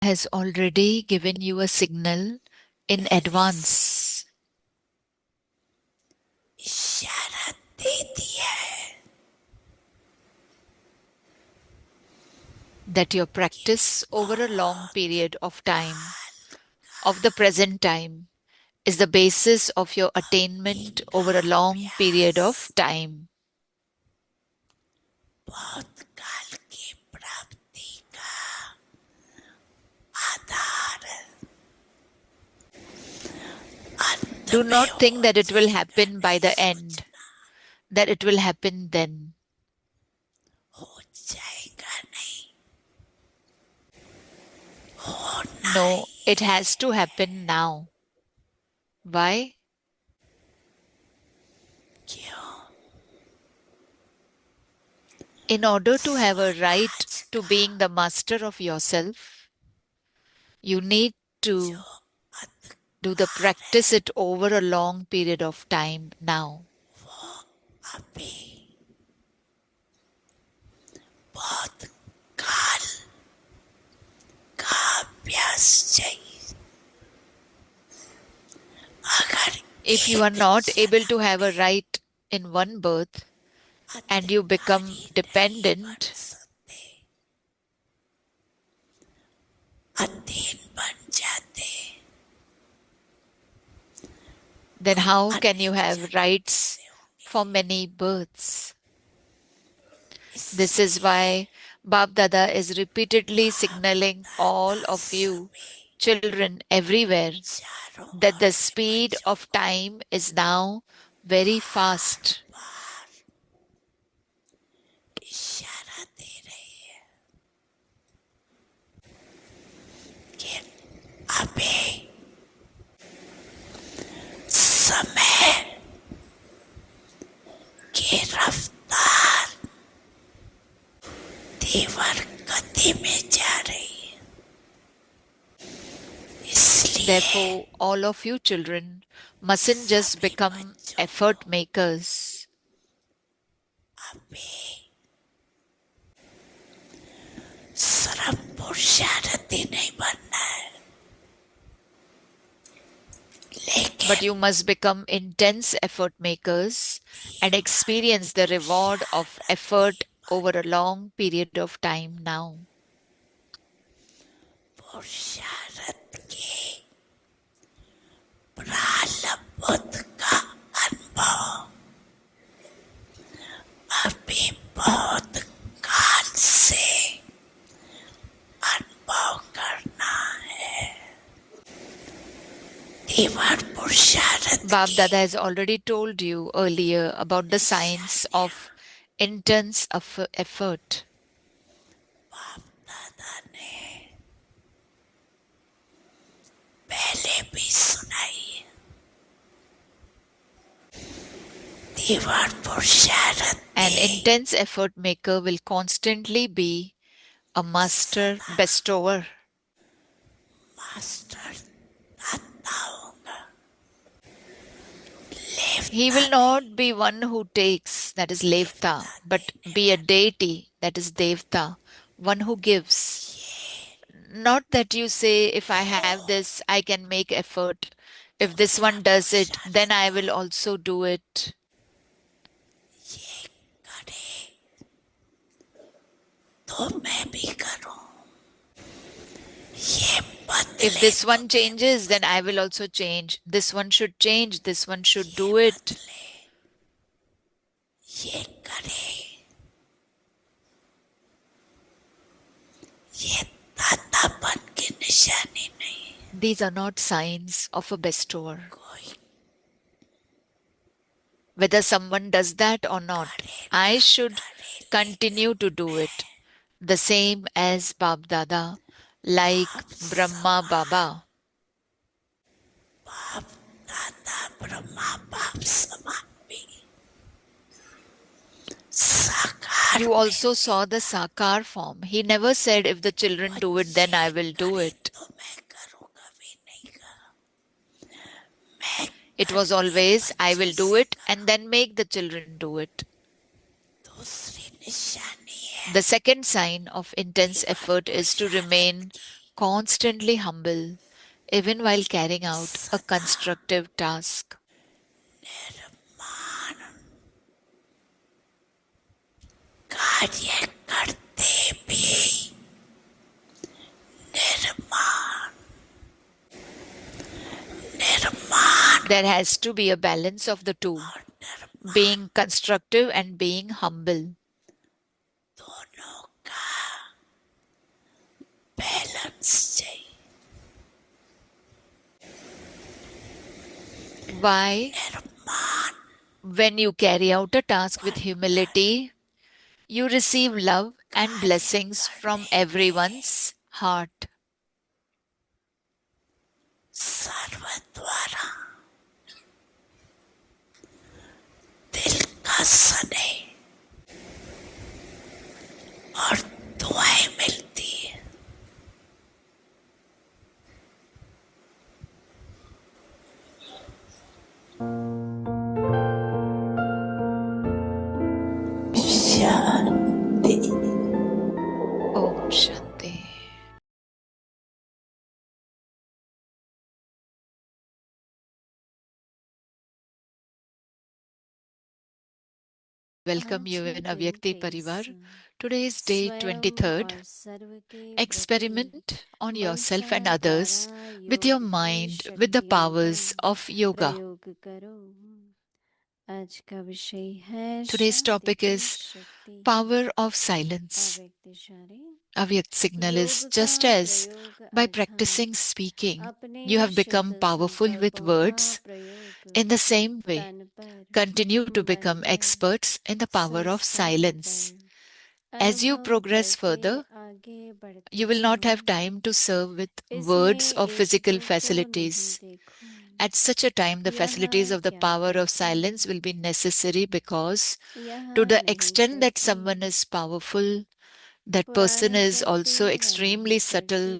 has already given you a signal in advance इशारा दे दिया है that your practice over a long period of time, of the present time, is the basis of your attainment over a long period of time. बहुत काल की प्राप्ति का आधार अंत Do में not think हो that it will जाएगा happen by नहीं the end, that it will happen then. हो जाएगा नहीं होना No, he it has to happen now. Why? क्यों In order to have a right to being the master of yourself, you need to do the practice it over a long period of time now. अभी बहुत काल का अभ्यास चाहिए अगर If you are not able to have a right in one birth and you become dependent, अधीन बन जाते then how can you have rights for many births? This is why Bap Dada is repeatedly signaling all of you, children everywhere, that the speed of time is now very fast. इशारा दे रही है कि अभी समय की रफ्तार तीव्र गति में जा रही है इसलिए Therefore, all of you children mustn't just become effort makers. अभी सिर्फ पुरुषार्थी नहीं बनना है But you must become intense effort makers and experience the reward of effort over a long period of time now. पुरुषार्थ के प्रारब्ध का अनुभव अभी बहुत काल से अनुभव करना है तीव्र पुरुषार्थ Bap Dada has already told you earlier about the science of intense effort. दादा ने पहले भी सुनाई तीव्र पुरुषार्थ An intense effort maker will constantly be a master bestower. Master दाता होगा He will not be one who takes, that is Levta, but be a deity, that is Devta, one who gives. Not that you say, if I have this, I can make effort. If this one does it, then I will also do it. ये करे तो मैं भी करूं ये If बदले this one changes, then I will also change. This one should change, this one should do it. ये करे ये दातापन की निशानी नहीं These are not signs of a bestower. कोई Whether someone does that or not, I should continue to do it. The same as Bap Dada, like Brahma Baba. बाप दादा ब्रह्मा बाप समान भी साकार You also saw the Sakar form. He never said, if the children do it, then I will do it. तो मैं करूंगा भी नहीं कहा मैं It was always, I will do it and then make the children do it. दूसरी निशानी है The second sign of intense effort is to remain constantly humble, even while carrying out a constructive task. कार्य करते भी निर्माण निर्माण There has to be a balance of the two, और निर्माण being constructive and being humble. दोनों का balance चाहिए. Why? निर्माण When you carry out a task with humility, you receive love and कार्य blessings from करने में everyone's heart. सर्व द्वारा दिल का स्नेह और दुआएं मिलती है. शांति. Om Shanti. Welcome you in Avyakti Parivar. Today is day 23rd. Experiment on yourself and others with your mind, with the powers of yoga. Today's topic is power of silence. Avyakt signal is just as by practicing speaking, you have become powerful with words. In the same way, continue to become experts in the power of silence. As you progress further, you will not have time to serve with words or physical facilities. At such a time, the facilities of the power of silence will be necessary because, to the extent that someone is powerful, that person is also extremely subtle.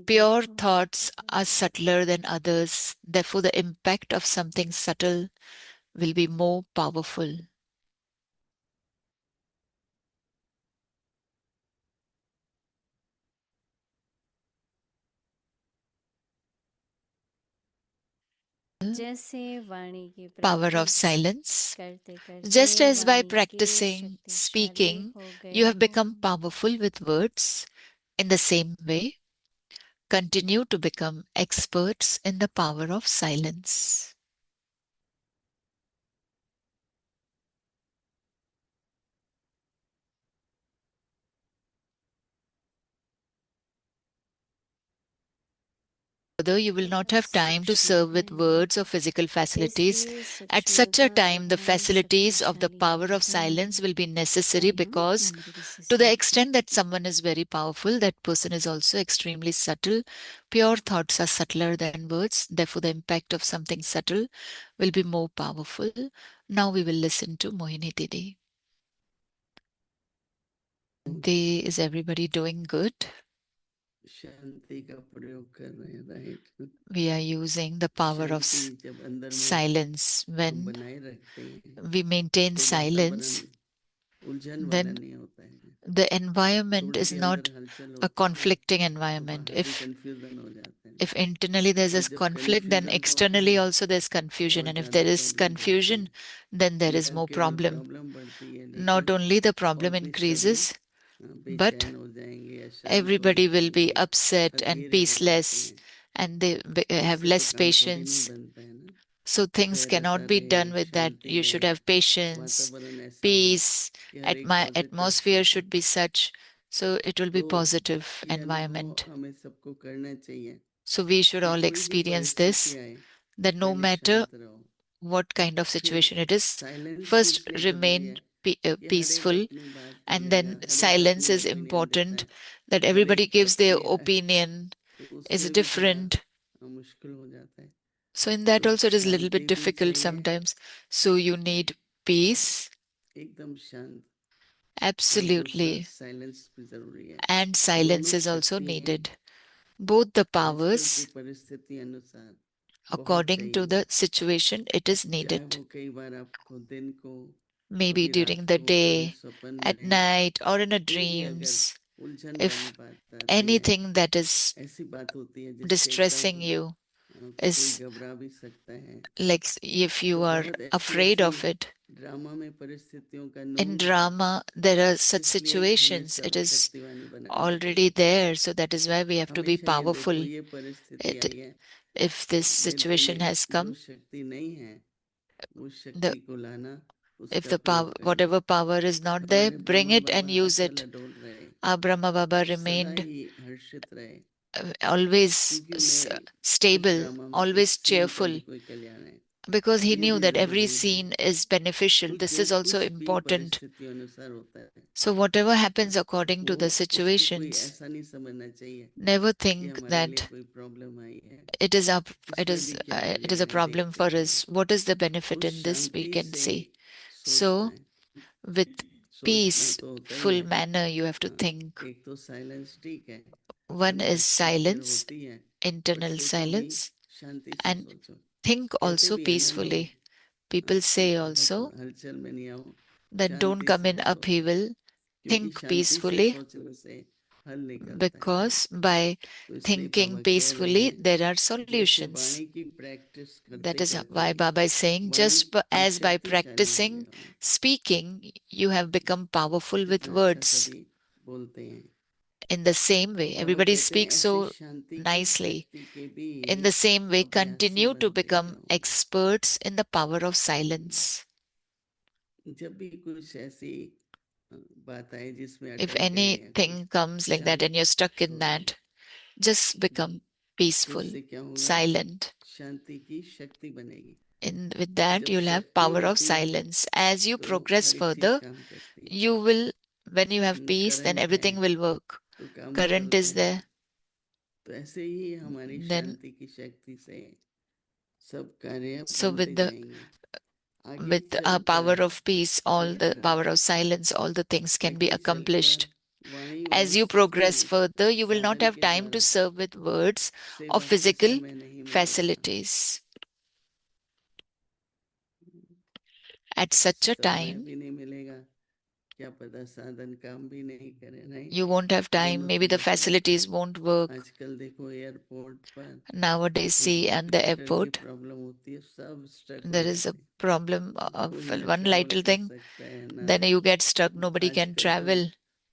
Pure thoughts are subtler than others. Therefore, the impact of something subtle will be more powerful. Power of silence. Just as by practicing speaking, you have become powerful with words, in the same way, continue to become experts in the power of silence. Further, you will not have time to serve with words or physical facilities. At such a time, the facilities of the power of silence will be necessary because, to the extent that someone is very powerful, that person is also extremely subtle. Pure thoughts are subtler than words. Therefore, the impact of something subtle will be more powerful. Now we will listen to Mohini Didi. Is everybody doing good? शांति का प्रयोग कर रहे हैं, right. We are using the power of शांति जब अंदर में silence. हम When बनाए रखते हैं we maintain तो silence, वातावरण उलझन वाला then नहीं होता है. the environment थोड़ी is भी not अंदर हलचल a होती है conflicting तो environment. बाहर भी कंफ्यूजन हो जाते हैं. If internally there's और this जब conflict, then कंफ्यूजन होता externally है also there's तो confusion. और And if ज्यादा there is प्रॉब्लम बढ़ती है. confusion, then there is न more केवल problem. प्रॉब्लम बढ़ती है Not लेकिन only the और problem भी सभी increases, but बेचैन हो जाएंगे या शांत होने everybody will be लगेंगे, upset and अधीरे हो जाते peaceless, हैं. and they have इससे तो less काम थोड़ी नहीं patience. बनता है ना. So things धैर्यता cannot be रहे, done with that. Shanti You should रहे, have patience, वातावरण ऐसा हो peace. कि हर एक My पॉजिटिव atmosphere सोचे. should be such, so it will be तो positive ये अनुभव environment. हमें सबको करना चाहिए So we should कि all कोई भी experience परिस्थिति this, आए that no पहले matter शांत रहो. what kind of फिर situation it is, साइलेंस भी first इसलिए जरूरी remain है कि हर एक peaceful, अपनी बात and बोलेगा, then हर एक silence अपनी is ओपिनियन देता important, है, that हर everybody एक gives तरफ their से है. opinion तो is उसमें भी थोड़ा different. मुश्किल हो जाता है. So in that तो also it is a little Shanti bit भी difficult चाहिए, sometimes. So you need peace, एकदम शांत, और दूसरा absolutely, साइलेंस भी जरूरी है. and दोनों silence is also शक्ति हैं needed. Both the आजकल की powers, परिस्थिति अनुसार बहुत according to चाहिए. the situation, it is चाहे needed. वो कई बार आपको दिन को, Maybe कभी रात during the को, कभी day, स्वप्न at में, night, or in a फिर भी अगर dreams. उलझन वाली If बात आती है, anything that is ऐसी बात होती है जिससे एकदम distressing you कोई is घबरा भी सकता है। like if you तो are बहुत ऐसी afraid ऐसी of it, ड्रामा में परिस्थितियों का in नोन है, drama there are such इसलिए हमें situations, it सब is शक्तिवानी बनाना already चाहिए। there, so that is why we have to be हमेशा ये देखो, powerful. ये परिस्थिति It, आई है, if this मेरे situation में has जो come, शक्ति नहीं है, उस the शक्ति को लाना, if उसका the power, प्रयोग करना। whatever power is not there, हमारे bring Brahma it and Baba use Atal it. अडोल रहे, Our Brahma Baba सदा remained ही हर्षित रहे, always क्योंकि उन्हें इस stable, ड्रामा में इस always सीन का भी cheerful, कोई कल्याण है, because he ये knew भी that every जरूर है। scene is beneficial. तो This जो is also कुछ भी important. परिस्थिति अनुसार होता है, So whatever happens according to वो the उसको कोई situations, ऐसा नहीं समझना चाहिए never कि think हमारे लिए that कोई प्रॉब्लम आई है, it is up, इसमें भी क्या it is a कल्याण है problem देखते for जाइए। us. What is the benefit उस in this we Shanti can से see. सोचना So है, with सोचना तो होता ही peaceful है। manner you have to think. एक तो साइलेंस ठीक है, One is कुछ देर silence, होती है, बट internal सोचो भी silence, शांति से and सोचो। think कहते also भी है ना लोग, peacefully. People say बहुत also हलचल में नहीं आओ, that don't शांति come से in सोचो, upheaval, क्योंकि think शांति से peacefully, सोचने से हल निकलता है। because by तो इसलिए thinking बाबा कह रहे peacefully हैं, there are जैसे solutions. वाणी की प्रैक्टिस That करते is करते why Baba is saying वाणी just की as by शक्तिशाली हो गए practicing हो, speaking, you have become powerful with कितना अच्छा words. सभी बोलते हैं। In the same तो way, बाबा everybody कहते हैं speaks ऐसे so शांति की nicely. शक्ति के भी In the same way, अभ्यासी continue to बनते become जाओ। experts in the power of silence. जब भी कुछ ऐसी बात आए जिसमें If अटक गए या कुछ, anything comes like that शांत and you're stuck in छोड़िए। that, just become तो peaceful, इससे क्या होगा, silent. शांति की शक्ति बनेगी। With that, जब you'll have शक्ति power of होती है silence. As you तो progress हर एक चीज further, काम करती है। you will, when you have peace, then current है everything will work. तो काम Current चलते is हैं। there. तो ऐसे ही हमारी Then, शांति की शक्ति से सब कार्य so बनते जाएंगे, आगे with our power चलकर of peace, all the दिखेगा। power of silence, all the things can be आगे चलकर accomplished. वाणी और As you शक्ति progress further, you will not साधन have के time to द्वारा serve with words or सेवा का physical समय नहीं मिलेगा। facilities. At such a समय time, भी नहीं मिलेगा, क्या पता साधन काम भी नहीं करे, नहीं, you won't have time. दोनों Maybe the तरफ है। facilities won't work. आजकल देखो एयरपोर्ट पर Nowadays, see, and the network की airport, प्रॉब्लम होती है, सब स्ट्रक हो there is a जाते हैं, problem ना of कोई ना one ट्रैवल little कर thing, सकता है ना। then you get stuck. Nobody can आजकल तो travel.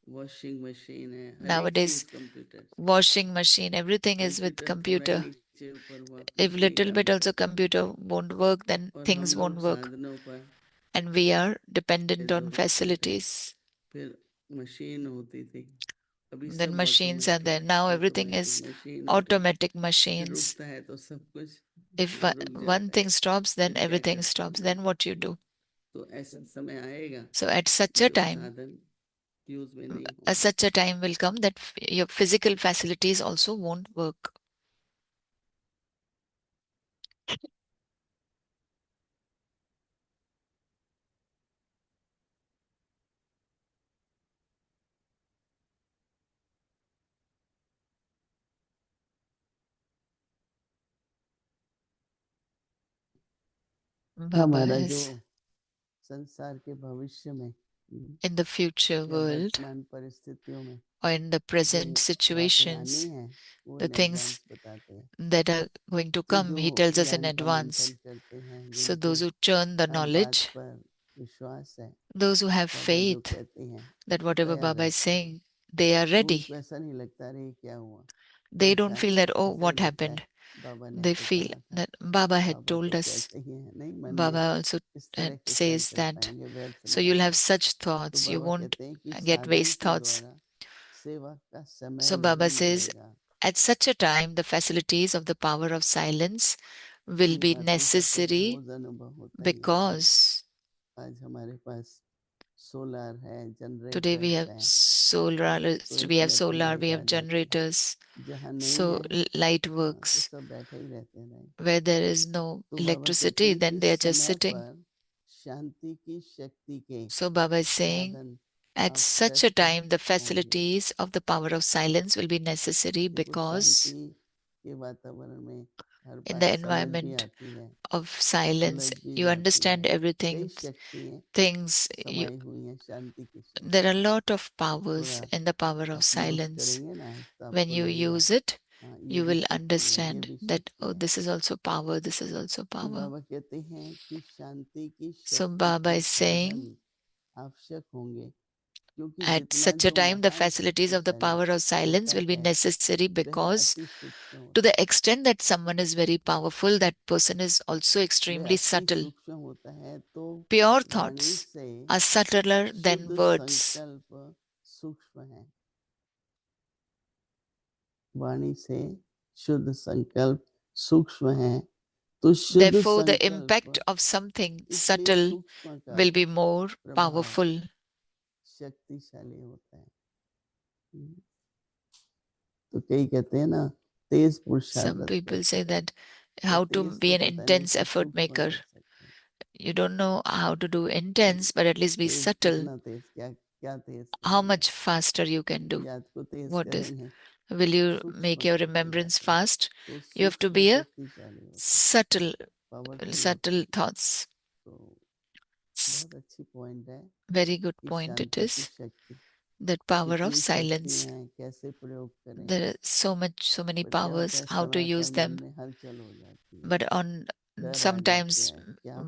वॉशिंग मशीन है, हर एक चीज Nowadays, computer, washing machine, everything is with computer थोड़ा ही computer. नीचे ऊपर हुआ If कुछ नहीं little काम bit also करता। computer won't work, then और हम things लोग won't work. साधनों पर And we are dependent on निर्भर होते थे। facilities. फिर मशीन होती थी, अभी Then सब machines are there. Now everything automatic is machine हो रही है। automatic फिर machines. रुकता है तो सब कुछ If रुक one जाता है, thing stops, then फिर क्या everything कर stops. सकते हैं। Then what you do? तो ऐसा समय आएगा So at such a जो time, साधन यूज में नहीं होंगे। such a time will come that your physical facilities also won't work. Baba हमारा जो is संसार के भविष्य में in the future या world वर्तमान परिस्थितियों में or in the जो present बातें आनी situations, है वो the इन things एडवांस बताते हैं। that are going to तो come, जो he tells us in ज्ञान का मंथन advance. करते हैं, So जिनको those who churn the हर बात knowledge, पर विश्वास है, those who have बाबा जो faith कहते हैं that वो whatever तैयार Baba is रहते हैं। saying, they are तो ready. उसको ऐसा नहीं लगता अरे क्या हुआ, They don't कैसा feel है, that, oh, ऐसा ही what लगता है happened? बाबा ने They तो feel कहा था, that Baba had बाबा तो told us. कहते ही हैं, नहीं मन Baba में also इस तरह के says चल that. पाएंगे, व्यर्थ So नहीं you'll have आएंगे। such तो thoughts. You बाबा won't कहते हैं कि get साधन waste के thoughts. द्वारा सेवा का समय So Baba नहीं says, मिलेगा। at such a time, the facilities of the power of silence will in be बातों का तो necessary रोज अनुभव होता ही है। because आज हमारे पास सोलर है, today we जनरेटर्स have हैं, solar, तो we have इसमें तो solar, we लाइट आ have जाती है। generators. जहाँ नहीं So है light वहाँ तो works. सब बैठे ही रहते हैं, नहीं। Where there is no तो बाबा कहते electricity, हैं कि then they are just समय sitting. पर शांति की शक्ति के So Baba is saying, साधन at such a आवश्यक time, the होंगे। facilities of the power of silence will be necessary देखो because शांति के वातावरण में in the environment of silence. You understand everything, things. There are a lot of powers in the power of silence. When you use it, you will understand that, oh, this is also power, this is also power. So Baba is saying, at such a time, the facilities of the power of silence will be necessary, because to the extent that someone is very powerful, that person is also extremely subtle. Pure thoughts are subtler than words. Therefore, the impact of something subtle will be more powerful. Some people say that how to be an intense effort maker. You don't know how to do intense, but at least be subtle. How much faster you can do? What is? Will you make your remembrance fast? You have to be a subtle thoughts. Very good point it is. That power of silence. There are so many powers, how to use them. But on sometimes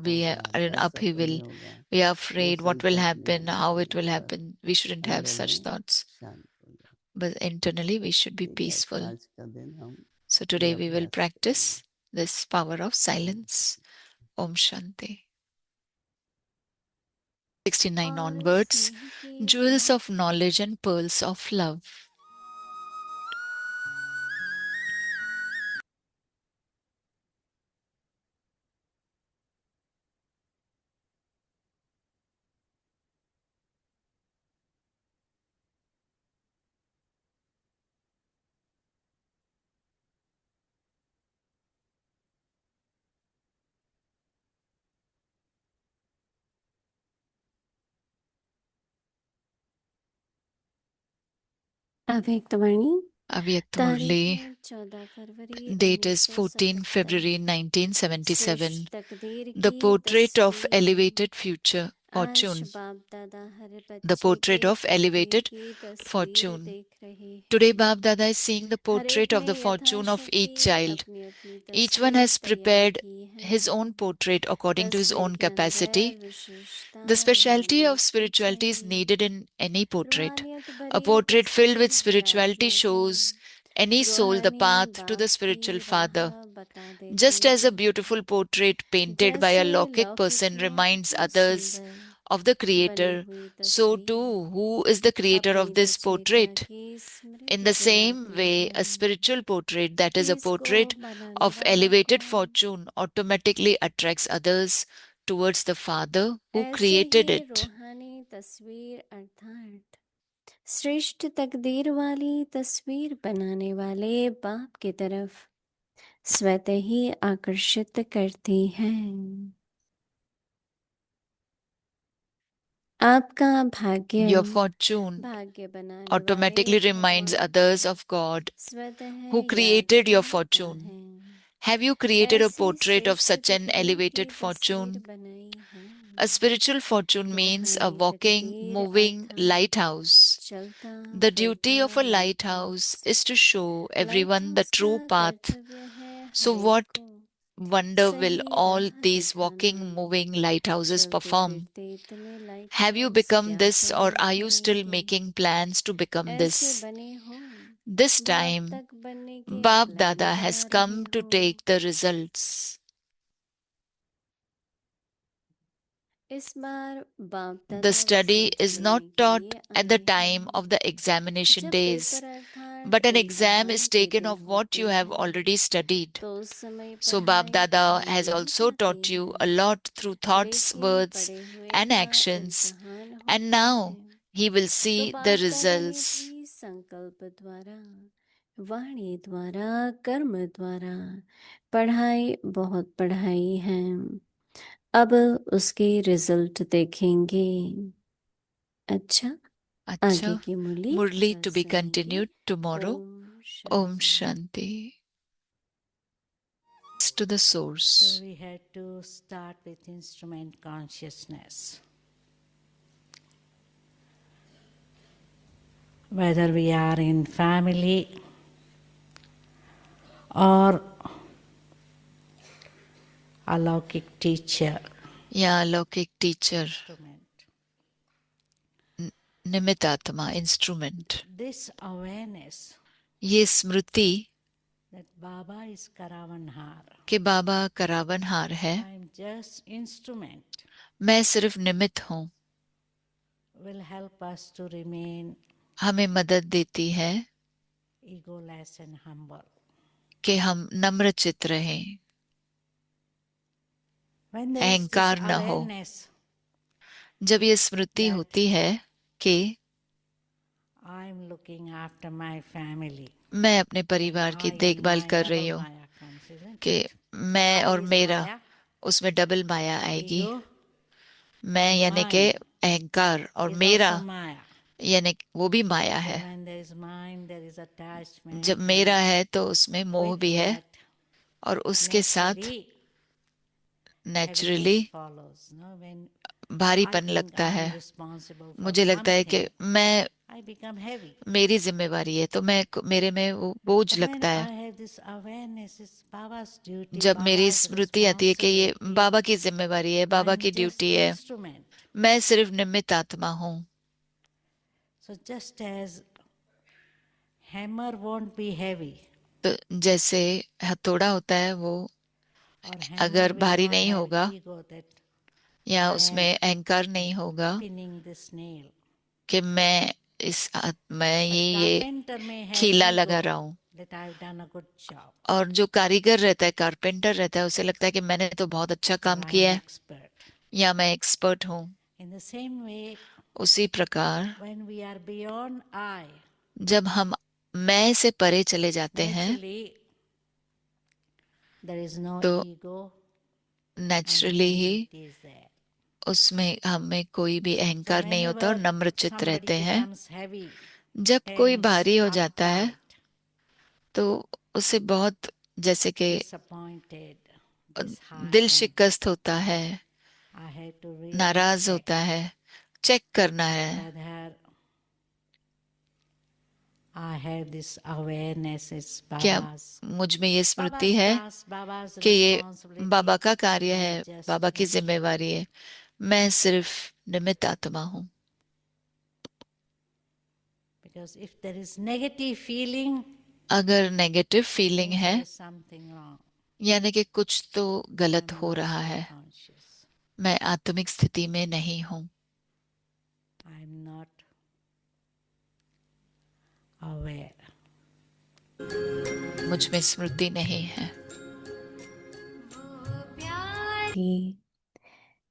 we are in upheaval. We are afraid what will happen, how it will happen. We shouldn't have such thoughts. But internally we should be peaceful. So today we will practice this power of silence. Om Shanti. 69 onwards, jewels of knowledge and pearls of love. Avyaktamani. Avyaktamurli. Date is 14 February 1977. The portrait of elevated future fortune. The portrait of elevated fortune. Today Bab Dada is seeing the portrait of the fortune of each child. Each one has prepared his own portrait according to his own capacity. The specialty of spirituality is needed in any portrait. A portrait filled with spirituality shows any soul the path to the spiritual father. Just as a beautiful portrait painted by a Lokik person reminds others of the creator, so too, who is the creator of this portrait? In the same way, a spiritual portrait, that is a portrait of elevated fortune, automatically attracts others towards the Father who created it. श्रेष्ठ तकदीर वाली तस्वीर बनाने वाले बाप की तरफ स्वतः ही आकर्षित करती है। आपका भाग्य Your fortune automatically reminds others of God who created your fortune. Have you created a portrait of such an elevated fortune? A spiritual fortune means a walking, moving lighthouse. The duty of a lighthouse is to show everyone the true path. So, what wonder will all these walking, moving lighthouses perform? Have you become this, or are you still making plans to become this? This time, Bab Dada has come to take the results. The study is not taught at the time of the examination days, but an exam is taken of what you have already studied. So Bab Dada has also taught you a lot through thoughts, words, and actions, and now he will see the results. वाणी द्वारा कर्म द्वारा पढ़ाई बहुत पढ़ाई है, अब उसके result देखेंगे। अच्छा, आगे की मुरली to be continued tomorrow. Om Shanti. connects to the So source. we had to start with instrument consciousness. Whether we are in family or alaukik teacher, या अलौकिक टीचर, instrument. निमित्त आत्मा, इंस्ट्रूमेंट. This awareness ये स्मृति that Baba is Karavanhar, कि बाबा करावनहार है, I am just instrument, मैं सिर्फ निमित्त हूँ, will help us to remain हमें मदद देती है egoless and humble. कि हम नम्रचित्त रहें, When there is this अहंकार न हो. awareness, जब ये स्मृति that होती है कि I am looking after my family, मैं अपने and परिवार की I and देखभाल my कर रही double हूँ, Maya comes, isn't कि it? मैं I और is मेरा, Maya, उसमें डबल माया आएगी. ego मैं and यानी कि mine अहंकार और is मेरा also Maya. यानी वो भी माया So है. when there is mine, there is attachment, जब मेरा and है तो उसमें मोह with भी है, that, और उसके साथ naturally, naturally heaviness follows. No? When I भारीपन think लगता I am है. responsible for मुझे लगता है कि something, मैं, I become heavy. मेरी जिम्मेवारी है, तो मेरे में वो बोझ But when लगता है. I have this awareness, it's Baba's duty, जब मेरी Baba's स्मृति आती है कि ये responsibility. बाबा की जिम्मेवारी है, बाबा I'm की just ड्यूटी है, instrument. मैं सिर्फ निमित्त आत्मा हूँ. So just as hammer won't be heavy, तो जैसे हथौड़ा होता है, वो or hammer अगर will भारी not नहीं have होगा ego that या I उसमें am अहंकार नहीं होगा pinning this nail. कि मैं मैं But ये carpenter may have खीला लगा ego रहा हूँ. that I've done a good job, और जो कारीगर रहता है, कारपेंटर रहता है, उसे लगता है कि मैंने तो बहुत अच्छा or काम I किया am है, expert. या मैं एक्सपर्ट हूँ. In the same way, उसी प्रकार when we are beyond I, जब हम मैं से परे चले जाते हैं, naturally there is no तो ego and naturally he humility is there. उसमें हमें कोई भी So अहंकार नहीं होता और whenever नम्रचित्त somebody रहते हैं. becomes heavy, जब कोई tense, भारी हो जाता है uptight, तो उसे बहुत, जैसे कि disappointed, दिल disheartened, शिकस्त होता है, I had to really नाराज check होता है, चेक करना है whether I have this awareness, it's क्या Baba's. मुझ में ये स्मृति Baba's है task, Baba's कि ये responsibility. बाबा का कार्य I am है, just बाबा की instrument. जिम्मेवारी है, मैं सिर्फ निमित्त आत्मा हूँ. Because if there is negative feeling, अगर नेगेटिव फीलिंग means है, there is something wrong. यानी कि कुछ तो गलत I'm हो not रहा so है, conscious. मैं आत्मिक स्थिति में नहीं हूँ, I'm not aware. मुझ में स्मृति नहीं है.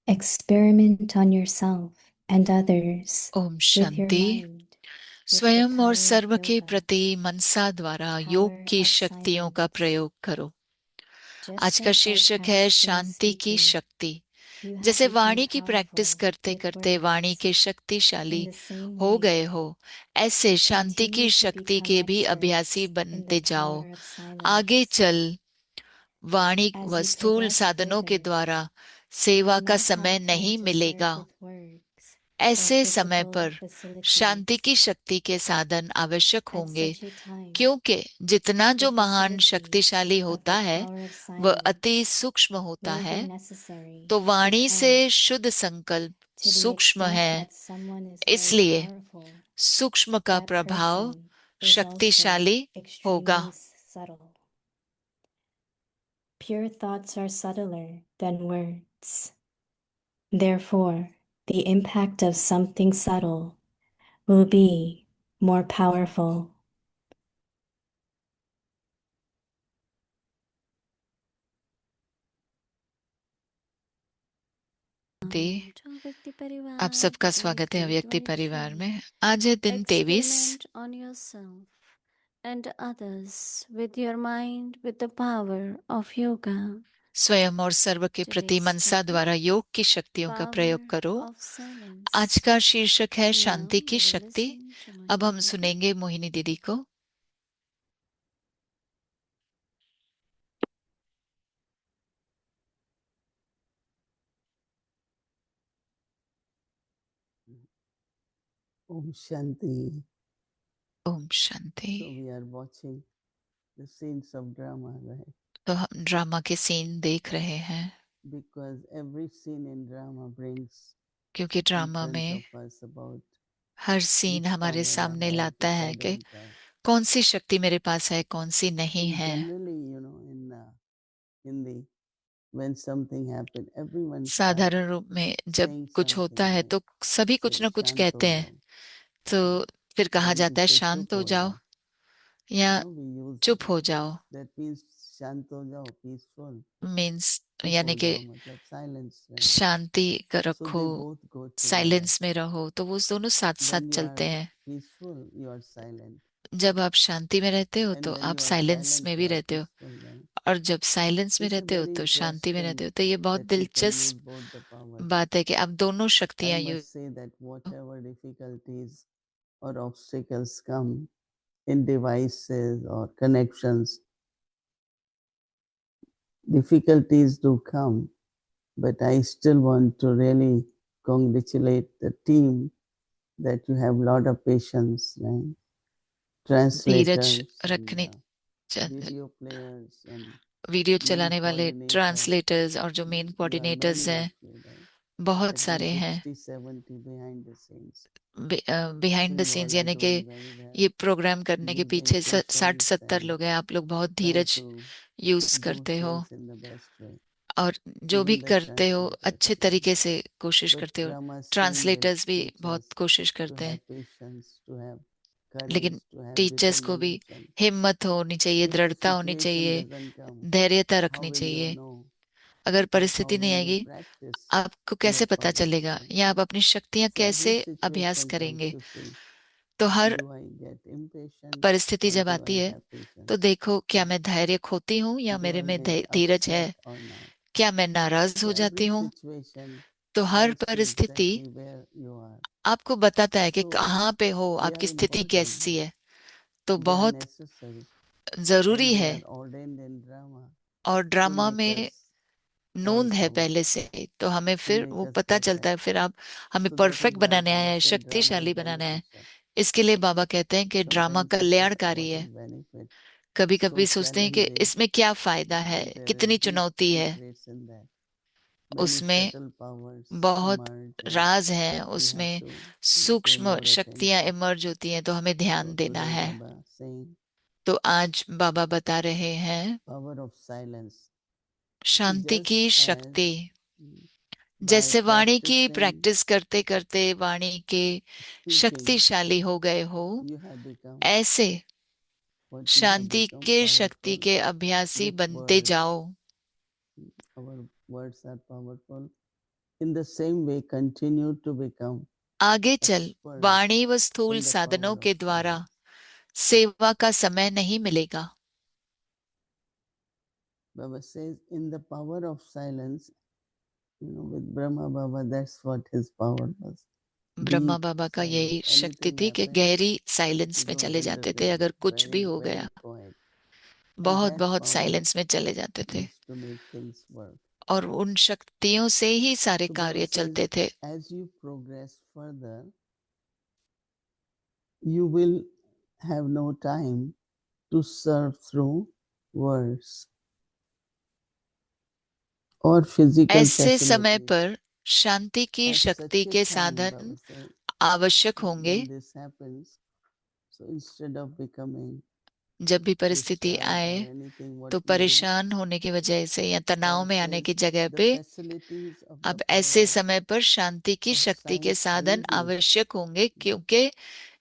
Experiment on yourself and others Om with your Shanti. mind, with the स्वयं और power of सर्व के yoga, प्रति मनसा द्वारा योग power की of शक्तियों का silence. प्रयोग करो. आज Just का as by शीर्षक है practicing शांति की speaking, शक्ति. you have जैसे become वाणी की प्रैक्टिस powerful करते with करते वाणी words. के In शक्तिशाली the same हो way, गए हो, ऐसे शांति की continue to शक्ति become के भी अभ्यासी experts in बनते the जाओ. power of आगे silence. चल वाणी As व you स्थूल possess साधनों के rhythm, द्वारा you सेवा will का not समय have time नहीं to मिलेगा. serve with words or ऐसे समय physical पर शांति की facilities. शक्ति के साधन आवश्यक At होंगे, such a time, क्योंकि जितना the जो महान facilities शक्तिशाली of होता the है power of वह silence अति सूक्ष्म होता will be है. necessary तो वाणी से because, शुद्ध संकल्प to the सूक्ष्म extent है, that someone is very इसलिए powerful, सूक्ष्म का that प्रभाव person is also शक्तिशाली होगा. extremely subtle. Pure thoughts are subtler than words. Therefore, the impact of something subtle will be more powerful. आप सबका स्वागत है अव्यक्ति परिवार में. आज है दिन 23. Experiment on yourself and others with your mind with the power of yoga. स्वयं और सर्व के प्रति Today's मनसा topic, द्वारा योग की शक्तियों का प्रयोग power करो. of silence. आज का शीर्षक है Now शांति we की will शक्ति. listen to अब हम Mohini Didi. सुनेंगे मोहिनी दीदी को. Om Shanti. Om Shanti. So we are watching the scenes of drama, right? तो हम ड्रामा के सीन देख रहे हैं Because every scene in drama brings क्योंकि in ड्रामा front में of us about हर सीन which हमारे power I सामने have, लाता which है I कि don't have. कौन सी शक्ति मेरे पास है, कौन सी नहीं And है। generally, in Hindi, when something happens, everyone starts साधारण रूप में जब saying कुछ होता something है like, तो सभी कुछ say, ना कुछ शांत कहते हो हैं, जाओ. तो फिर कहा Then we जाता है say, शांत चुप हो हो जाओ जाओ. या No, we use चुप हो जाओ। that means शांत हो जाओ, peaceful. मीन्स चुप यानी हो कि जाओ मतलब silence, right? शांति का So रखो, they both go together. Silence में रहो, तो वो दोनों साथ साथ When you चलते are हैं। peaceful, you are silent. जब आप शांति में रहते हो And तो when आप you are साइलेंस silent, में you भी are रहते हो, peaceful, right? और जब साइलेंस में It's a रहते हो very तो शांति में रहते interesting हो। तो ये बहुत that you can use दिलचस्प both the powers. बात है कि आप दोनों I शक्तियां must say that whatever difficulties or obstacles come in devices or connections, difficulties do come, but I still want to really congratulate the team that you have a lot of patience, right? Dheeraj Translators and रखनी video players and video main चलाने वाले coordinator. Translators और जो main You are coordinators many हैं, of you, right? बहुत At सारे least हैं 60, 70 behind the scenes. Behind So the you scenes, all are यानी कि doing very well. ये प्रोग्राम करने के Using पीछे 60-70 patience लोग हैं। आप लोग बहुत and try Dheeraj to use do करते हो things in the best way. और जो भी Even the करते हो translators. अच्छे तरीके से कोशिश But करते हो। drama scene will ट्रांसलेटर्स भी teach बहुत us कोशिश to करते हैं, have patience, to have लेकिन courage, to have टीचर्स को भी determination. हिम्मत होनी चाहिए, If the दृढ़ता होनी situation चाहिए, doesn't come, धैर्यता how रखनी will you चाहिए। know? अगर Or how परिस्थिति नहीं will you आएगी, practice आपको your कैसे पता powers? चलेगा, Right? या आप अपनी शक्तियां So every कैसे अभ्यास situation comes करेंगे। to see, तो हर do I get impatient परिस्थिति or जब do आती I है have patience? तो देखो, क्या Right? मैं धैर्य खोती हूँ या Do मेरे I में get धीरज है, upset or not? क्या मैं नाराज So हो जाती every हूँ। situation तो हर tells you परिस्थिति exactly where you are. आपको बताता है कि So कहाँ पे हो, they आपकी are स्थिति important. कैसी है। तो They are बहुत necessary. जरूरी And they है, are ordained in drama और to ड्रामा make में us all नूंद है पहले powerful, से, तो हमें to फिर make वो us पता चलता perfect. है, फिर आप हमें So that is perfect why बनाने आए Baba हैं, said drama is शक्तिशाली बनाने आए हैं। beneficial. इसके लिए बाबा कहते हैं कि drama Sometimes we say what कल्याणकारी is है। benefit. कभी So कभी सोचते हैं कि challenging, इसमें क्या फायदा है, but there is कितनी deep चुनौती है। secrets in that. Many उसमें subtle powers बहुत emerge and राज हैं, we have उसमें to pay सूक्ष्म more शक्तियां attention. इमर्ज होती हैं, तो हमें ध्यान So देना today है। Baba saying तो आज बाबा बता रहे हैं power of silence. Shanti Just की as शक्ति। by जैसे वाणी की practicing प्रैक्टिस करते करते वाणी के speaking, शक्तिशाली हो गए हो, you have become ऐसे what you have Shanti become के शक्ति powerful के अभ्यासी with बनते words. जाओ। Our words are powerful. In the same way, continue to become आगे चल expert वाणी व स्थूल in the साधनों power of के द्वारा silence. सेवा का समय नहीं मिलेगा। Baba says, in the power of silence, with Brahma Baba, that's what his power was. Brahma Deep बाबा का silence. यही शक्ति Anything थी कि happens, गहरी you साइलेंस में don't चले जाते थे। interfere. अगर कुछ भी Very, हो very गया, quiet. And बहुत that बहुत power साइलेंस में चले जाते थे, used to make things work. और उन शक्तियों से ही सारे So Baba कार्य says, चलते थे। as you progress further, you will have no time to serve through words or physical ऐसे समय facilities. पर शांति की At शक्ति such a के time, साधन Baba said, आवश्यक होंगे। when this happens, so instead of becoming जब भी परिस्थिति disturbed or आए anything, what तो we do, परेशान होने की वजह से या तनाव Baba में आने says, की जगह the पे facilities of the अब power ऐसे समय पर शांति की of शक्ति के silence will साधन be. आवश्यक होंगे, क्योंकि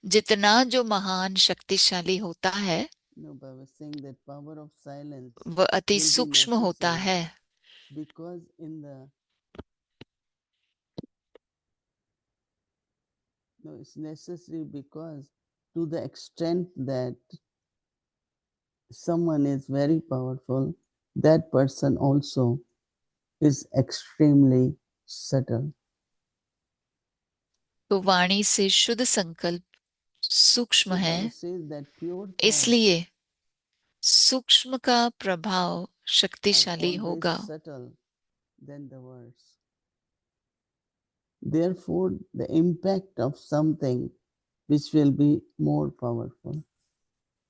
जितना जो महान शक्तिशाली होता है No, Baba saying that power of silence वह अति will be सूक्ष्म होता necessary है। because it's necessary because to the extent that someone is very powerful, that person also is extremely subtle. तो वाणी से शुद्ध संकल्प सूक्ष्म So है, Baba says that pure thoughts इसलिए सूक्ष्म का प्रभाव are शक्तिशाली always होगा। subtle than the words. Therefore, the impact of something which will be more powerful.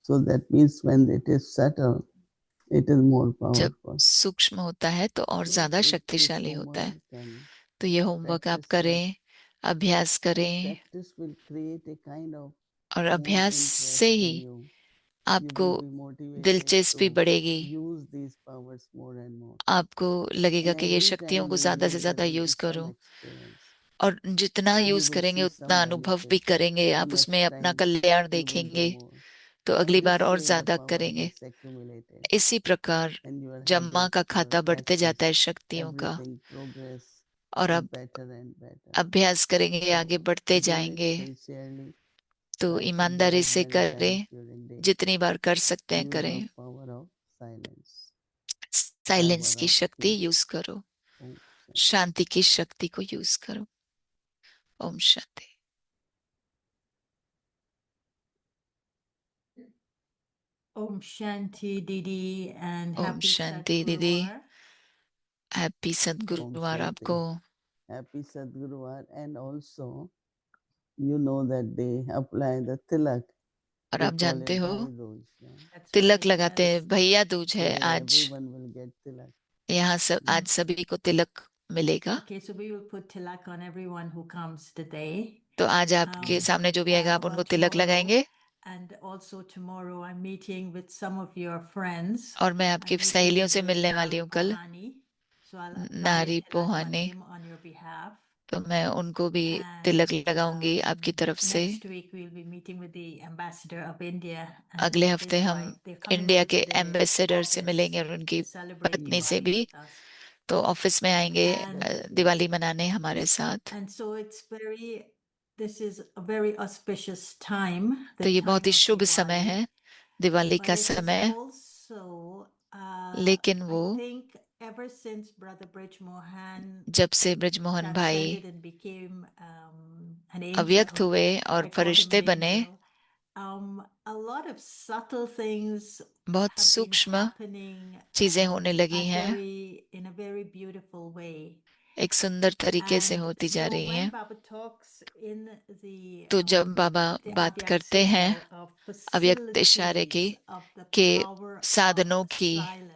So that means when it is subtle, it is more जब powerful. सूक्ष्म होता है तो और So ज्यादा take this शक्तिशाली होता है। homework and तो ये होमवर्क आप practice it. करें, अभ्यास And करें, practice will create a kind of और more अभ्यास से interest he in you. You आपको will be motivated दिलचस्पी to बढ़ेगी, use these powers more and more. आपको लगेगा And कि ये every शक्तियों time को when ज्यादा से you there ज्यादा will यूज be some करो, experience. और जितना You यूज will करेंगे see some उतना अनुभव भी benefit. करेंगे, So आप उसमें next अपना time Kalyan you will do देखेंगे, more. तो And अगली बार this और way the ज्यादा power करेंगे। gets accumulated. इसी प्रकार And your जमा का habits, your खाता बढ़ते जाता practice, है शक्तियों का, everything progress और अब better and better. अभ्यास करेंगे, आगे So बढ़ते do it जाएंगे। sincerely. तो Try to do ईमानदारी as से many times करें, during day. जितनी बार कर सकते हैं Use of करें। power of silence. Silence Power की of शक्ति peace. यूज करो, Om Shanti. शांति की शक्ति को यूज करो। Om Shanti. Om Shanti Didi and Om happy शांति दीदी, Sadguruvar. Happy Om सद्गुरुवार Shanti. आपको। Happy Sadguruvar. And also, you know that they apply the tilak. और They आप call जानते it हो Bhai Dooj. Yeah. That's Tilak right. लगाते हैं, Yes. भैया दूज है Today आज। everyone will get tilak. यहाँ सब आज सभी को तिलक मिलेगा। Okay, so we will put tilak on everyone who comes today. तो आज आपके सामने जो भी आएगा आप उनको But तिलक tomorrow, लगाएंगे। and also tomorrow, I'm meeting with some of your friends. और मैं I'm आपकी meeting सहेलियों से with मिलने वाली Nari हूँ कल, Pohani. So I'll apply नारी tilak on पोहाने। him on your behalf. तो मैं उनको भी And तिलक लगाऊंगी आपकी तरफ से। next week we'll be meeting with the ambassador of India अगले and हफ्ते his हम wife. They're coming India over के to the एम्बेसडर से office मिलेंगे और उनकी to celebrate पत्नी से Diwali भी। with us. तो ऑफिस में आएंगे And दिवाली मनाने हमारे साथ। so this is a very auspicious time, तो the ये बहुत time ही of शुभ समय Diwali. है, दिवाली But का it is समय। also, लेकिन I वो think ever since Brother Bridge Mohan जब से ब्रजमोहन भाई transcended and became an अव्यक्त angel, हुए और I called him फरिश्ते an बने, angel. A lot of subtle things बहुत have been सूक्ष्म happening चीजें होने लगी हैं, in a very beautiful way. एक सुंदर तरीके से And होती जा so रही when हैं। Baba talks in the तो जब बाबा बात Abhyakt करते हैं symbol of अव्यक्त इशारे की, facilities of the के power साधनों of की, silence,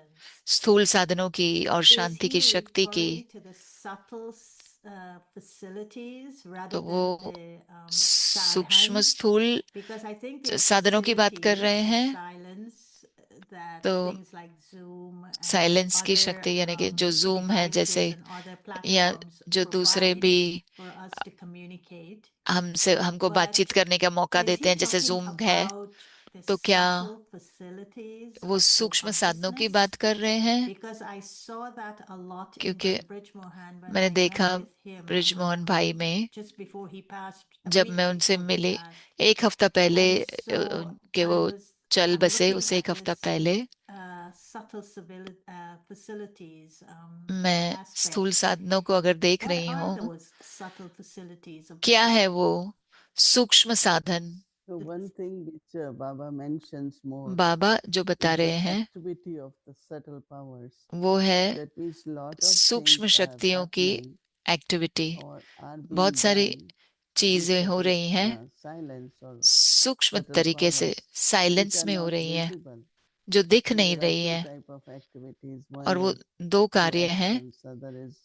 स्थूल साधनों की और is शांति की he शक्ति की, referring to the subtle facilities rather तो than वो the सूक्ष्म sadhans? स्थूल Because I think there are साधनों की बात कर रहे facilities of हैं। silence that तो things like Zoom and silence की other शक्ति यानी कि जो जूम है जैसे, devices and other या platforms जो दूसरे provide भी for us to communicate. हमको बातचीत But करने का मौका is देते he हैं जैसे talking जूम है, about the तो क्या subtle facilities वो of full सूक्ष्म साधनों की consciousness? बात कर रहे हैं? Because I saw that a lot in क्योंकि Brother Bridge Mohan when मैंने I met देखा with him ब्रिजमोहन भाई में, just before he passed, a जब week मैं उनसे before he मिली passed. एक हफ्ता पहले And so कि वो चल I'm बसे, looking उसे at एक हफ्ता this पहले subtle facilities मैं स्थूल aspect. साधनों को अगर देख What रही are हूँ, those subtle facilities of the क्या है soul? वो सूक्ष्म साधन। So one thing which Baba mentions more बाबा जो बता is the रहे हैं activity of the subtle powers. वो है That means lot of सूक्ष्म things are शक्तियों की happening एक्टिविटी। or are बहुत being सारी done चीजें हो with रही हैं silence or सूक्ष्म subtle तरीके से, powers which साइलेंस are में हो not रही हैं, visible. जो दिख So नहीं there are रही two हैं। type of activities. और One वो is दो through कार्य हैं, actions, other is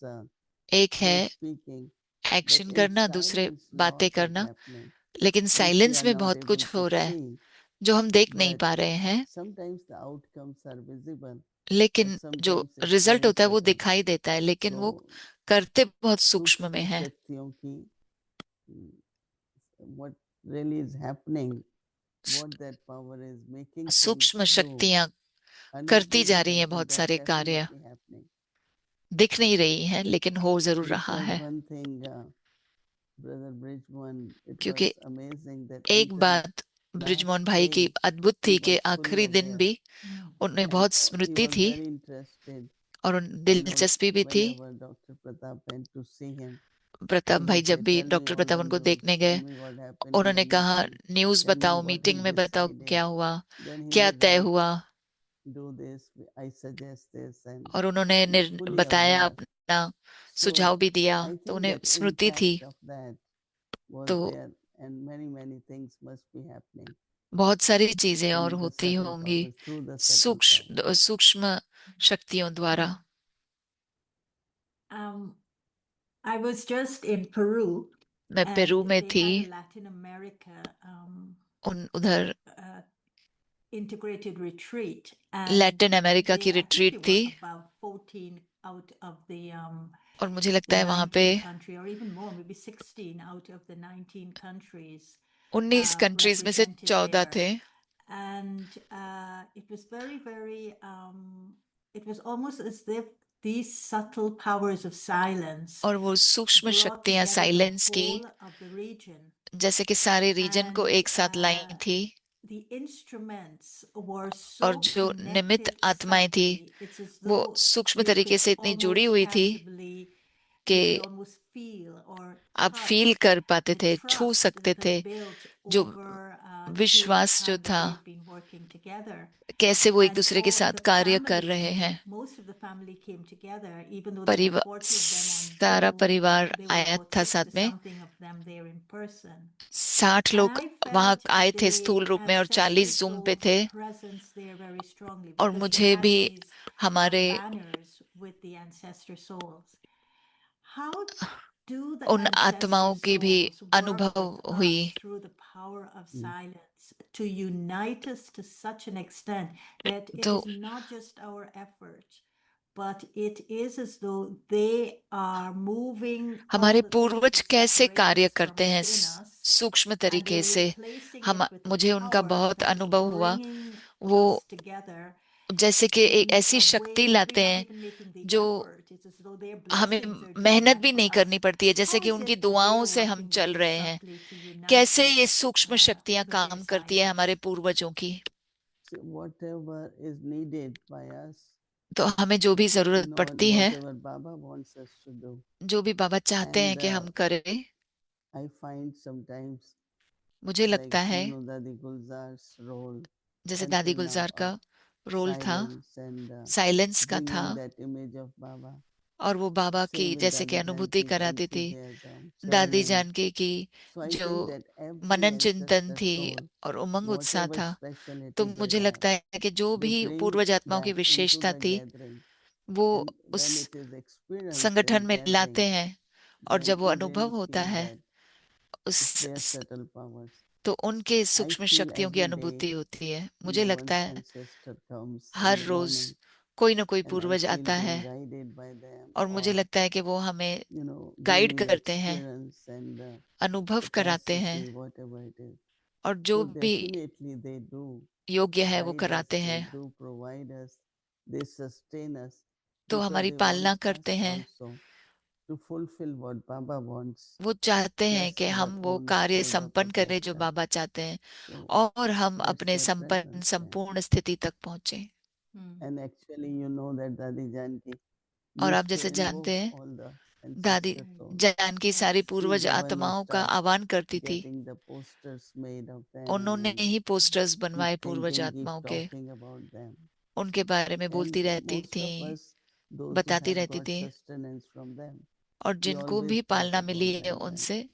एक है through speaking. But action in करना, दूसरे silence, बातें lot is करना। happening, लेकिन which we साइलेंस are में not बहुत able कुछ to हो रहा है see. जो हम देख नहीं But पा रहे हैं, sometimes the outcomes are visible, but लेकिन जो sometimes it's रिजल्ट very होता है वो subtle. दिखाई देता है, लेकिन वो So करते बहुत सूक्ष्म में सूक्ष्म है। शक्तियों की what really is happening, what that power is making things सूक्ष्म do, शक्तियां करती जा रही unvisible, हैं but बहुत that's सारे कार्य, definitely happening. दिख नहीं रही हैं लेकिन हो जरूर रहा Because है। one thing, Brother Bridgman, it was क्योंकि amazing that एक until बात last ब्रिजमोहन भाई की day अद्भुत he थी कि was fully आखिरी दिन aware भी उन्हें and बहुत he स्मृति was थी very interested. और And दिलचस्पी भी थी। whenever Dr. Pratap went to see him, Pratap he भाई would जब say, भी tell me doctor all Pratap the उनको news, देखने tell गए, me what happened in the उन्होंने कहा meeting, न्यूज़ tell me बताओ, what मीटिंग we में बताओ decided. क्या हुआ, Then he क्या would तय write, हुआ। do this, I suggest this, and और उन्होंने he's fully बताया, aware. अपना So सुझाव भी दिया, I तो think उन्हें that स्मृति थी। impact of that was तो there and many things must be happening बहुत सारी चीजें और through the होती subtle होंगी powers, through the subtle powers. सूक्ष्म शक्तियों द्वारा। Um, I was just in Peru, मैं पेरू and में they थी, had a Latin America उधर uh, integrated retreat, Latin and America की I think रिट्रीट there थी, were about 14 out of और मुझे लगता the है वहां पे 19 country, or even more, maybe 16 out of the 19 countries 19 countries में से represented 14 there. थे, And it was very, it was almost as if these subtle powers of silence और वो सूक्ष्म brought शक्तियां together the साइलेंस की whole of the region. जैसे कि सारे रीजन को And एक साथ लाई थी, the instruments were और so जो निमित्त connected आत्माएं थी subtly. It's as वो though सूक्ष्म you तरीके could से इतनी जुड़ी almost हुई थी tangibly, कि you could almost feel or आप फील touch कर पाते the थे, छू trust सकते that थे, had built जो over the period of विश्वास जो time that था, they had been working together. कैसे वो एक And दूसरे के all साथ the कार्य कर family, रहे हैं। most of the family came together, even though there were परिवार, 40 of them on सारा Zoom. परिवार There were आया about था 60 साथ में, something of them there in person. 60 And लोग I वहां felt आए थे स्थूल the रूप में और ancestral 40 जूम पे soul's थे, presence there very strongly, और because they मुझे had भी these हमारे banners with the ancestor souls. How do the उन ancestor आत्माओं की भी souls work अनुभव with हुई। us through the power of silence to unite us to such an extent that it तो is not just our effort, but it is as though they are moving all हमारे the things पूर्वज that कैसे separate कार्य us from करते हैं within us, सूक्ष्म and तरीके they're से, replacing हम it with a मुझे उनका power बहुत that is अनुभव हुआ। bringing वो us together जैसे कि एक in ऐसी a शक्ति way we're लाते not हैं even making the जो effort. It's as though their हमें blessings are doing मेहनत that भी for नहीं us. करनी पड़ती है, जैसे How कि is उनकी it that they दुआओं are से हम working with चल us रहे हैं। subtly to unite कैसे ये us सूक्ष्म शक्तियां with their काम करती है हमारे silence? पूर्वजों की। So whatever is needed by us, तो हमें जो भी जरूरत पड़ती है, whatever Baba wants us to do, जो भी बाबा चाहते हैं and कि हम करें, I find sometimes, मुझे like लगता है Dadi Gulzar's role जैसे दादी until now गुलजार of का रोल था, silence and साइलेंस का था, bringing that image of Baba. और वो बाबा की Same with जैसे कि Dadi अनुभूति Janki's कराती थी, enthusiasm, दादी channeling. जानकी की So I जो think that every मनन चिंतन ancestor थी soul, और उमंग उत्साह whatever था। तो speciality they मुझे have, लगता है कि जो they भी bring पूर्वज आत्माओं की that into विशेषता the थी, gathering. वो And उस when it is experienced in संगठन में gathering, लाते हैं, और then जब वो you अनुभव really होता feel है that उस it's their subtle powers. तो उनके I सूक्ष्म feel शक्तियों की every day, अनुभूति होती है। मुझे लगता one's है ancestor comes in her the rose morning, कोई ना कोई and I पूर्वज feel आता है, being guided by them, और मुझे or लगता है कि वो हमें give गाइड me the करते हैं, experience and अनुभव कराते हैं, capacity, whatever it is. और जो So भी definitely they do योग्य है वो guide us, कराते they हैं, do provide us, they sustain us, तो because हमारी they पालना want करते us हैं। also to fulfill what Baba wants, वो चाहते हैं plus कि our हम वो own कार्य skills of संपन्न करें जो perfection. बाबा चाहते हैं, So और हम that's अपने their संपन्न presence there. संपूर्ण स्थिति तक पहुंचे। And actually, you know that Dadi Janki और आप used to जैसे जानते invoke हैं, all the दादी ancestor souls. जानकी सारी She's पूर्वज the one who आत्माओं का starts आह्वान करती थी। getting the posters made of them उन्होंने and ही पोस्टर्स keep बनवाए पूर्वज thinking, keep आत्माओं के, talking about them. उनके बारे में And बोलती रहती most थी, of us, those who बताती have रहती got थी, sustenance from them, और we जिनको भी always talk पालना मिली about है them. And उनसे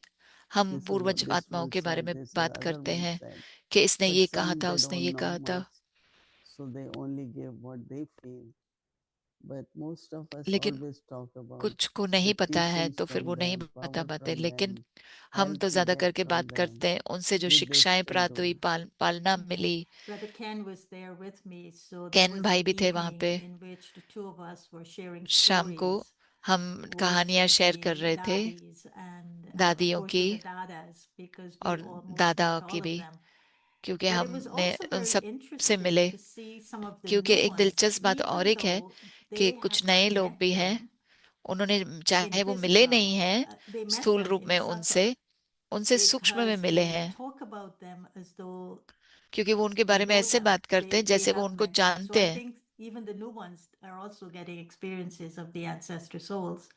हम this is पूर्वज what this आत्माओं one के बारे said, में this is बात other करते one हैं said. कि इसने But ये कहा some था, they उसने don't ये know कहा था, much, so they only give what they feel. But most of us लेकिन always talk about कुछ को the नहीं पता है teachings तो फिर from वो नहीं them, बता power पाते। from लेकिन them, हम help तो we ज्यादा get करके from बात them करते हैं उनसे जो with this शिक्षाएं to प्राप्त do. हुई, पालना मिली। Brother Ken was there with me, so there can was भाई an भी थे वहां evening पे, in which the two of us were sharing शाम को stories हम with कहानियां शेयर कर the रहे थे, daddies and, of दादियों course, की with the dadas, because we और almost दादा met की all of भी, them. क्योंकि But it was हमने also उन very सब से interesting मिले। to see some of the क्योंकि new एक ones, दिलचस्प बात और even एक है though कि they कुछ had नए not लोग met भी हैं, them उन्होंने in चाहे वो मिले नहीं physical, हैं they met स्थूल them रूप in में subtle, उनसे सूक्ष्म में because मिले they हैं, talk about them as though क्योंकि वो उनके they बारे में know ऐसे them, बात करते हैं they जैसे वो have उनको met them. So जानते I हैं। think even the new ones are also getting experiences of the ancestor souls,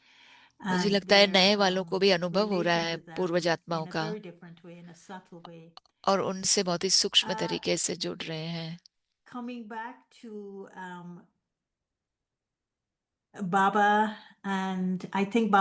मुझे and लगता है नए they're वालों को भी अनुभव हो रहा relating है to them पूर्वज आत्माओं in a का, very different way, in a subtle way. और उनसे बहुत ही सूक्ष्म Uh, तरीके से जुड़ रहे हैं। Coming back to Baba, and I think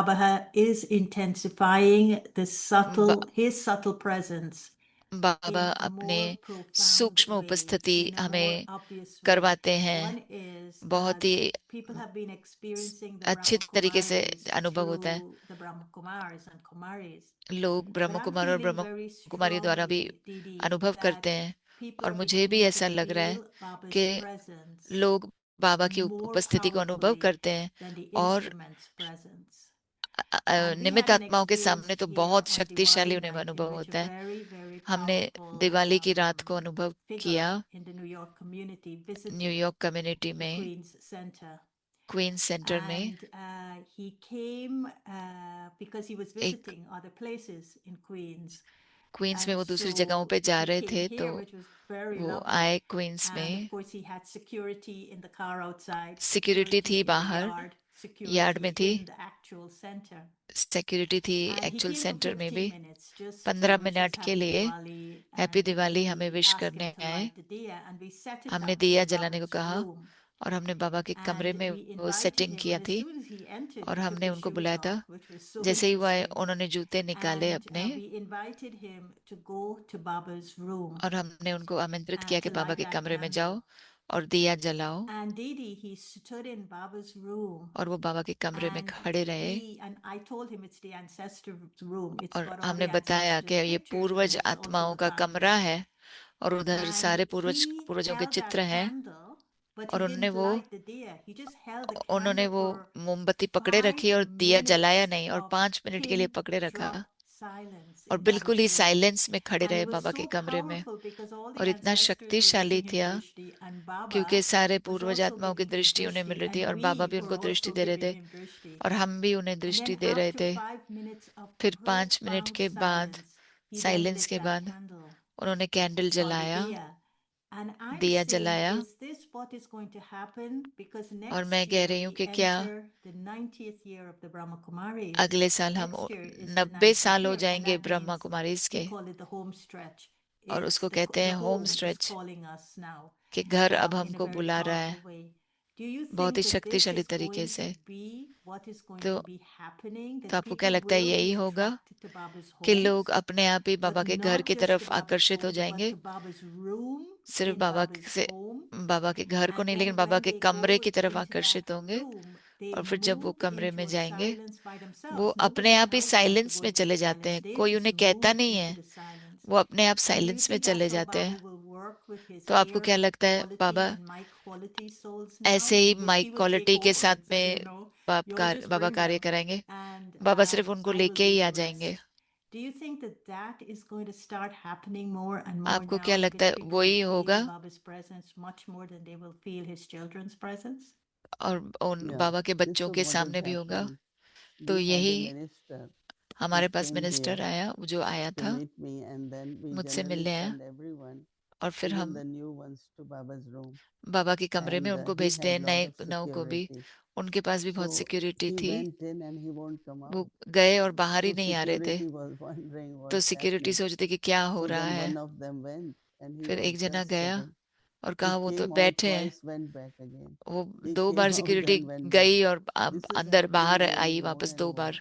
is intensifying his subtle presence Baba in a अपने more profound सूक्ष्म way, उपस्थिति in a more हमें obvious way. करवाते हैं, One is बहुत ही people have been experiencing the अच्छे तरीके से Brahmakumaris अनुभव होता है। through the Brahmakumaris and Kumaris. लोग But ब्रह्म I'm कुमार और feeling ब्रह्म very कुमारी द्वारा भी strongly, Didi, अनुभव करते that हैं, people और are मुझे भी beginning to ऐसा लग रहा है feel Baba's कि presence लोग बाबा की more उपस्थिति को अनुभव powerfully करते हैं, than the और instrument's presence. And we निमित्त had an आत्माओं के experience सामने तो here बहुत on शक्तिशाली Diwali उन्हें night in अनुभव which a होता है। very, very हमने powerful दिवाली की रात को अनुभव figure किया in the New York community visited New York community the में, Queen's Center. क्वींस सेंटर में। And he came because he was एक visiting other places in Queens. Queens में And वो दूसरी so जगहों पे जा he रहे came थे, तो here, which was very वो lovely. आए क्वींस And of में। course, he had security in the car outside, security थी security in the बाहर, yard, यार्ड में security थी, in the actual center. Security थी And he actual came for centre में 15 भी। minutes just to 15 wish us minute के Happy लिए Diwali. Happy And Diwali हमें we विश asked him करने to आए। light the diya. And we set it हमने up दिया in जलाने को Baba's कहा, room. और हमने बाबा के कमरे And में we वो invited सेटिंग him. किया And as थी, soon as he entered, और he took हमने his उनको shoes बुलाया था। off, which was so जैसे ही वो आए, interesting. उन्होंने जूते निकाले And अपने, we invited him to go to Baba's room और हमने उनको आमंत्रित किया and कि to बाबा light के that कमरे में candle. जाओ और दिया जलाओ। And Didi, he stood in Baba's room. और वो बाबा के कमरे में And खड़े रहे, I told him it's the ancestor's room. It's और got all हमने the बताया कि ancestors' ये pictures in पूर्वज it, but also आत्माओं the का family. कमरा है, और उधर And सारे he पूर्वजों के held चित्र that हैं। candle, but और he didn't light the diya. He just held the उन्होंने candle वो for मोमबत्ती पकड़े रखी 5 और दिया जलाया minutes नहीं, और of 5 मिनट के लिए pin पकड़े रखा, drop silence और in बिल्कुल Baba's ही room. साइलेंस में खड़े And रहे it was बाबा के so कमरे में। powerful because all the और इतना ancestors were शक्तिशाली giving him था drishti, and क्योंकि Baba सारे was पूर्वज also आत्माओं की giving him दृष्टि उन्हें मिल drishti, रही थी, and और बाबा we भी were उनको दृष्टि also दे रहे giving थे, him drishti. और हम भी उन्हें And दृष्टि then दे रहे after थे। 5 minutes of फिर 5 मिनट profound के बाद, silence, he then silence lit के that बाद, candle उन्होंने कैंडल or the जलाया, diya. And I'm दिया saying, जलाया। is this what is going to happen? Because और next मैं कह year रही हूँ we कि क्या enter the 90th year of the Brahma Kumaris. अगले साल हम Next year is the 90 90th साल हो year, and जाएंगे that Brahma means Kumaris we के, call it the home stretch. और It's उसको कहते the हैं home home is stretch, calling us now कि घर अब in a हमको very बुला रहा है powerful way. Do you बहुत ही think that this शक्तिशाली is तरीके going to से। be what is going तो to be happening? तो That आपको क्या people लगता है will यही be होगा attracted to Baba's कि homes, लोग अपने आप ही बाबा but के घर not की just to तरफ Baba's आकर्षित हो homes, but जाएंगे? to Baba's room सिर्फ in बाबा Baba's से, home. बाबा के घर को And नहीं, लेकिन then बाबा when के they कमरे go की तरफ into that आकर्षित होंगे। room, they और फिर जब वो move कमरे into में a जाएंगे, silence by वो themselves. अपने Nobody आप ही tells them to silence go में into the चले जाते silence. हैं, They कोई just उन्हें कहता move नहीं into है, the silence. वो अपने आप And do you साइलेंस में think चले that's how जाते Baba हैं। will work with his तो आपको क्या air लगता है quality बाबा and mic quality souls ऐसे now? ही He mic will take quality के over साथ and say, में you'll just बाबा bring कार्य them करेंगे? and बाबा सिर्फ उनको I will लेके do ही the आ जाएंगे। rest. Do you think that that is going to start happening more and more आपको क्या now लगता because है people will वही feel होगा? Baba's presence much more than they will feel his children's presence? और उन Yeah, बाबा के this बच्चों is के what is सामने भी होगा। happening. तो We had a यही minister हमारे who pass came minister here आया, वो जो आया to था, meet me, and then we मुझसे generally मिलने आया, send everyone, और फिर even हम the new ones, to Baba's room. बाबा के कमरे में And उनको he भेजते हैं, had lot नए of नौ को भी। security. उनके पास भी बहुत So सिक्योरिटी he थी, went in and he won't come वो out. गए और बाहर ही So नहीं आ रहे थे। security was wondering तो what's सिक्योरिटी happening. सोचते कि क्या हो So रहा then है। one of them went and he फिर was एक जना just गया sitting. और He कहा वो तो came out बैठे हैं। twice, went back again. वो He 2 bar came out security and went back. गई और This is अंदर बाहर happening really आई more वापस and 2 more. बार।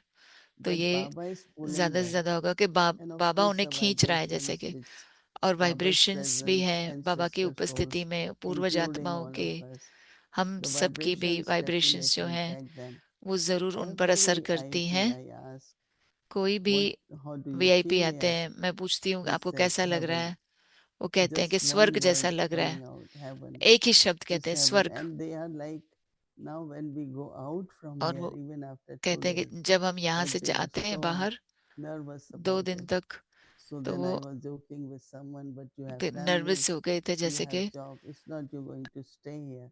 तो That ये Baba is pulling ज्यादा से them. ज्यादा होगा कि And of बाबा course उन्हें the खींच रहा है जैसे vibrations कि, which और Baba's वाइब्रेशंस भी presence, हैं बाबा की ancestor उपस्थिति souls, में, पूर्वज including आत्माओं all के, of us, हम the सब की भी vibrations वाइब्रेशंस जो definitely हैं impact them. वो जरूर उन पर असर Every करती IP हैं। I ask, कोई भी how do you VIP feel आते here? हैं, मैं पूछती हूँ He आपको said कैसा लग रहा heaven. है, वो कहते हैं कि Just स्वर्ग one जैसा word लग रहा है। coming out, heaven. एक ही शब्द कहते It's हैं, heaven. स्वर्ग। And they are like, now when we go out from और here, वो even after 2 कहते हैं days, कि जब हम यहाँ but से they are जाते हैं so बाहर nervous 2 about दिन it. तक, So तो then वो I was joking with someone, but you have family, nervous हो गए थे, you जैसे have कि job. It's not you're going to stay here.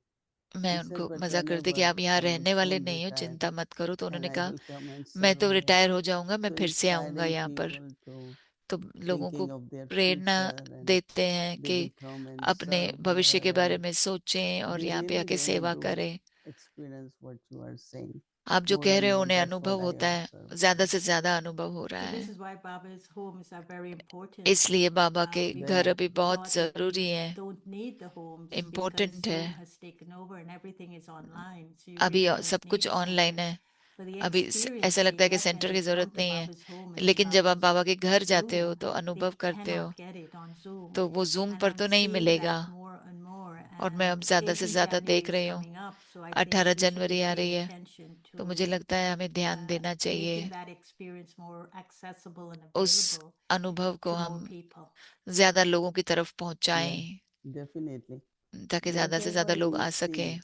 मैं He उनको said, but मजाक करती कि whenever आप यहाँ I will रहने वाले soon नहीं हो, retire चिंता मत करो। तो and उन्होंने I कहा will come and मैं तो settle here. रिटायर हो जाऊंगा, मैं So फिर से आऊंगा inspiring यहाँ पर। people to तो लोगों को thinking of their Prerna future, and देते हैं they कि will come and अपने serve भविष्य here, के बारे and में सोचें और they यहाँ पे really आके really सेवा do करें। experience what you are saying. आप जो more कह and रहे हो more. उन्हें That's अनुभव what I होता है, observe. ज्यादा से ज्यादा अनुभव हो रहा So this है। is why Baba's homes are very important. इसलिए बाबा के We घर were अभी बहुत taught that जरूरी we हैं, don't need the homes because important है। Zoom has taken over and everything is online. So you अभी really don't सब need कुछ the ऑनलाइन center. है, But the अभी experience ऐसा they लगता है कि get when सेंटर they की come जरूरत to नहीं है, Baba's home and लेकिन जब आप Baba's बाबा के घर जाते हो Zoom, तो they अनुभव करते हो, cannot get it on Zoom. तो वो जूम And पर I'm तो नहीं seeing मिलेगा। that more and more. और मैं अब And ज्यादा से 18th ज्यादा January देख is रही हूँ, coming up, so I 18 think we should be जनवरी आ रही paying है, attention तो to मुझे लगता है हमें ध्यान देना चाहिए, making that experience more accessible and उस available अनुभव को to more हम people. ज्यादा लोगों की तरफ Yeah, पहुंचाएं, definitely. ताकि ज्यादा से ज्यादा Whatever लोग we आ सकें। see,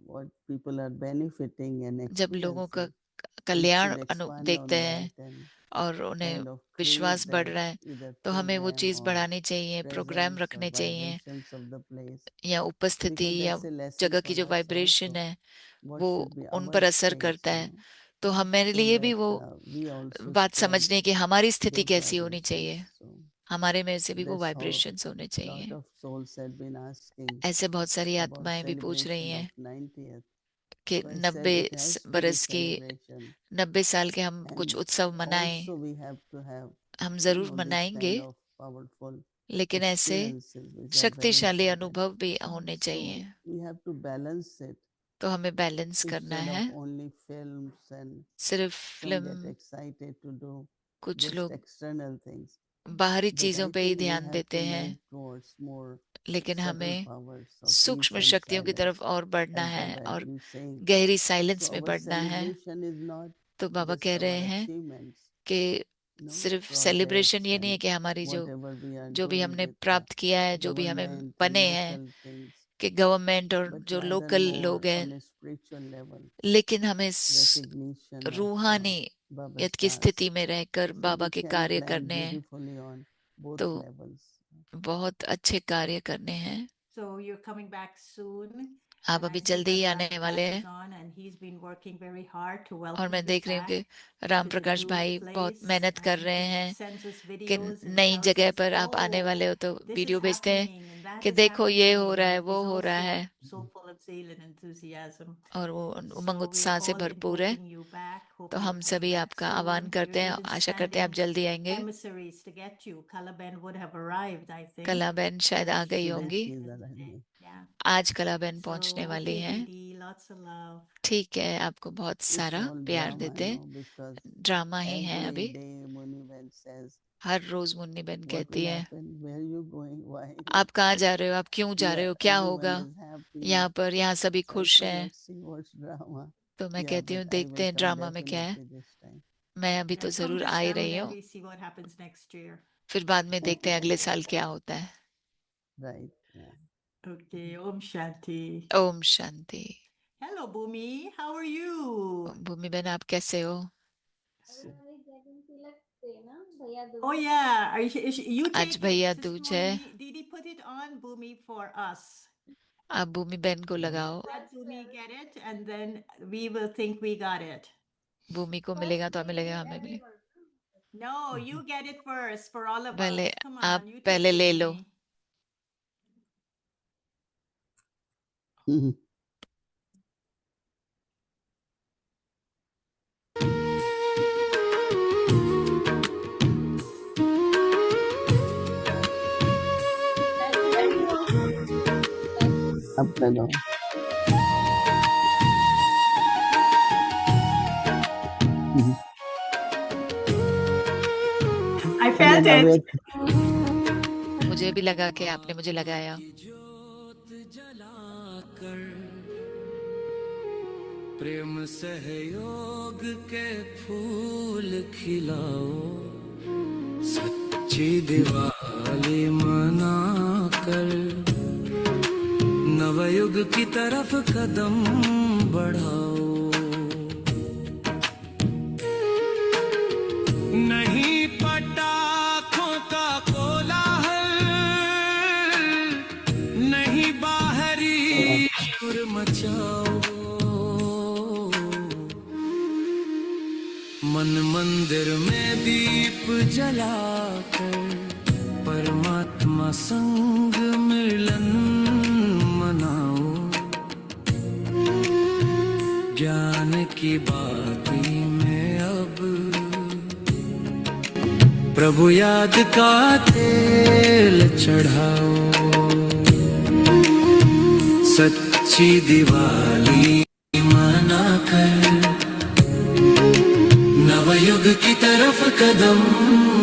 what people are benefiting and जब लोगों का experiencing, we Kalyan should expand देखते on हैं that and और उन्हें kind of विश्वास create बढ़ that रहा है, either तो हमें वो program चीज or बढ़ानी चाहिए, प्रोग्राम presence or रखने चाहिए, vibrations of the place, या उपस्थिति because या that's a lesson जगह की for जो us वाइब्रेशन also. है What वो should be उन our पर असर space, करता you है। know, तो हमारे so लिए भी that वो we also बात spread समझने की हमारी स्थिति good कैसी होनी चाहिए, vibrations. So हमारे में से भी वो that's how वाइब्रेशंस होने lot चाहिए। of souls had been asking ऐसे बहुत सारी about आत्माएं भी पूछ रही celebration of हैं 90th. कि So I said 90 it has to be बरस की, celebration 90 साल के हम कुछ and उत्सव मनाएं, also we have to have हम you जरूर know this मनाएंगे, kind of powerful लेकिन ऐसे experiences which are very शक्तिशाली important. अनुभव भी होने चाहिए। So we have to balance it तो हमें बैलेंस करना instead है। of only films and सिर्फ some get film, excited to do कुछ just लोग external things. बाहरी But चीजों I पे ही think we ध्यान have देते to हैं, move towards more लेकिन subtle हमें powers of peace सूक्ष्म and शक्तियों की तरफ silence, और बढ़ना as है Baba और is saying. गहरी So साइलेंस में our बढ़ना है। celebration is not तो बाबा just कह our रहे हैं achievements, कि no सिर्फ सेलिब्रेशन projects ये नहीं है and कि हमारी whatever we are जो भी doing हमने with प्राप्त किया है, जो भी हमें government and बने हैं, local things, कि गवर्नमेंट और but जो rather लोकल more लोग हैं, on a spiritual level, लेकिन हमें recognition of Baba's रूहानियत की स्थिति task. में रहकर So बाबा we के can कार्य plan करने हैं, beautifully on both तो levels. बहुत अच्छे कार्य करने हैं। So you're coming back soon. आप And I अभी see जल्दी that ही Ram आने वाले Prakash हैं, is on and he's been working very hard to और welcome मैं you देख रही हूँ कि back Ram to the Prakash new भाई बहुत place. मेहनत कर And रहे he हैं sends us कि videos and नई tells जगह us, पर आप आने वाले oh, हो, तो this is वीडियो भेजते हैं happening and that कि is देखो ये हो रहा है, happening. वो And हो he's रहा also है, so full of zeal and enthusiasm. और वो उमंग So we're उत्साह से all भरपूर है। inviting you back. तो Hope you're हम coming सभी back आपका आह्वान soon. करते We're हैं, even आशा करते हैं आप sending जल्दी आएंगे। emissaries to get you. Kalaben would have arrived, I think. कला बहन शायद आ गई Today होंगी, she is arriving. Yeah. आज कला बहन So, पहुंचने वाली okay, हैं। Didi, lots of love. ठीक है, आपको बहुत It's सारा all प्यार drama, देते हैं, because ड्रामा ही है every अभी। day Muniben says, हर रोज मुन्नी बहन what कहती will है, happen, where you going, why? आप कहाँ जा रहे हो, आप क्यों जा रहे Yeah, हो, क्या everyone होगा is happy. यहाँ पर, यहाँ सभी So I खुश said, हैं। let's see what's drama. तो मैं Yeah, कहती but हूँ I देखते will हैं come ड्रामा में क्या है। definitely this time. मैं अभी तो Yeah, come जरूर this uh he time and रही then हूँ, we see what happens next year. फिर बाद में देखते हैं अगले साल क्या होता है। Right. Yeah. Okay, Om Shanti. Om Shanti. Hello, Bhumi. How are you? भूमि बहन आप कैसे हो? Oh yeah, you आज take भैया it. दूज Sister है, Moini, Didi, put it on, Bhumi, for us. आप भूमि बहन को लगाओ, Let Bhumi get it, and then we will think we got it. भूमि को मिलेगा तो हमें लगेगा हमें मिलेगा। No, you get it first for all of पहले us. Come आप on, you take पहले it, ले लो। Bhumi. Up and down. I felt it. मुझे भी लगा कि आपने मुझे लगाया। प्रेम सहयोग के फूल खिलाओ, सच्ची दिवाली मना कर नवयुग की तरफ कदम बढ़ाओ। नहीं पटाखों का कोलाहल, नहीं बाहरी शोर मचाओ, मन मंदिर में दीप जलाकर परमात्मा संग मिलन मनाओ। ज्ञान की बाती में अब प्रभु याद का तेल चढ़ाओ। सच्ची दिवाली मनाकर नवयुग की तरफ कदम